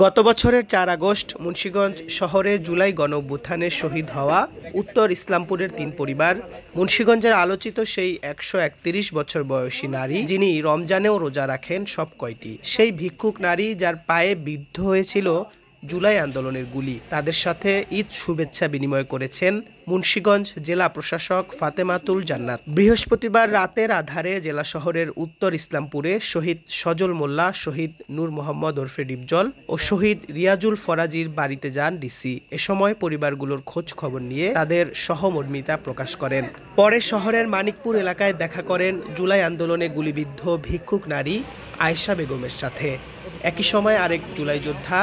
গত বছরের ৪ আগস্ট মুন্সিগঞ্জ শহরে জুলাই গণঅভ্যুত্থানে শহীদ হওয়া উত্তর ইসলামপুরের ৩ পরিবার, মুন্সিগঞ্জের আলোচিত সেই ১৩১ বছর বয়সী নারী যিনি রমজানেও রোজা রাখেন সব কয়টি, সেই ভিক্ষুক নারী যার পায়ে বিদ্ধ হয়েছিল জুলাই আন্দোলনের গুলি, তাদের সাথে ঈদ শুভেচ্ছা বিনিময় করেছেন মুন্সিগঞ্জ জেলা প্রশাসক ফাতেমাতুল জান্নাত। বৃহস্পতিবার রাতের আধারে জেলা শহরের উত্তর ইসলামপুরে শহীদ সজল মোল্লা, শহীদ নূর মোহাম্মদ ওরফে ডিপজল ও শহীদ রিয়াজুল ফরাজির বাড়িতে যান ডিসি। এ সময় পরিবারগুলোর খোঁজ খবর নিয়ে তাদের সহমর্মিতা প্রকাশ করেন। পরে শহরের মানিকপুর এলাকায় দেখা করেন জুলাই আন্দোলনে গুলিবিদ্ধ ভিক্ষুক নারী আয়েশা বেগমের সাথে। একই সময় আরেক জুলাই যোদ্ধা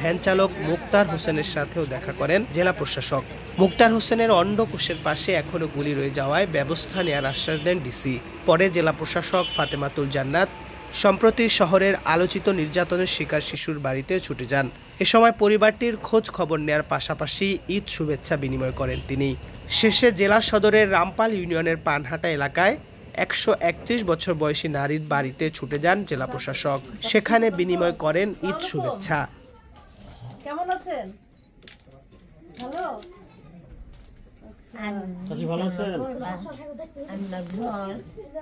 ভ্যান চালক মুক্তার হোসেনের সাথেও দেখা করেন জেলা প্রশাসক। মুক্তার হোসেনের অন্ডকোষের পাশে এখনও গুলি রয়ে যাওয়ায় ব্যবস্থা নেওয়ার আশ্বাস দেন ডিসি। পরে জেলা প্রশাসক ফাতেমাতুল জান্নাত সম্প্রতি শহরের আলোচিত নির্যাতনের শিকার শিশুর বাড়িতে ছুটে যান। এ সময় পরিবারটির খোঁজ খবর নেওয়ার পাশাপাশি ঈদ শুভেচ্ছা বিনিময় করেন তিনি। শেষে জেলা সদরের রামপাল ইউনিয়নের পানহাটা এলাকায় ১৩১ বছর বয়সী নারীর বাড়িতে ছুটে যান জেলা প্রশাসক। সেখানে বিনিময় করেন ঈদ শুভেচ্ছা। কেমন আছেন? ভালো? চাচি ভালো আছেন?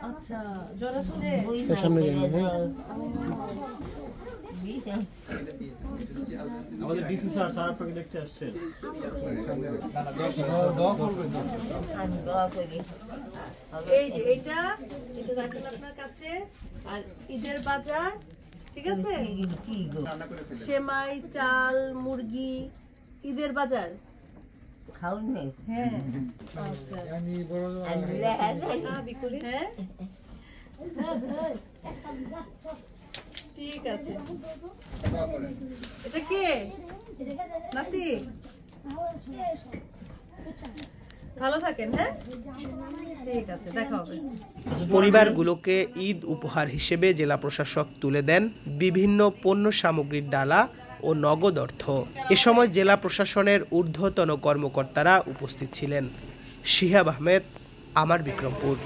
আচ্ছা, জ্বর আসছে? আমাদের ডিসি স্যার আপনাকে দেখতে আসছেন। এই যে এটা রাখেন আপনার কাছে। আর ঈদের বাজার, ঠিক আছে? সেমাই, চাল, মুরগি, ঈদের বাজার খাওন নেই। হ্যাঁ, আচ্ছা। হ্যাঁ, ঠিক আছে। এটা কে? নাতি, ভালো থাকেন। হ্যাঁ, ঠিক আছে, দেখা হবে। পরিবারগুলোকে ঈদ উপহার হিসেবে জেলা প্রশাসক তুলে দেন বিভিন্ন পণ্য সামগ্রীর ডালা ও নগদ অর্থ। এ সময় জেলা প্রশাসনের ঊর্ধ্বতন কর্মকর্তারা উপস্থিত ছিলেন। শিহাব আহমেদ, আমার বিক্রমপুর।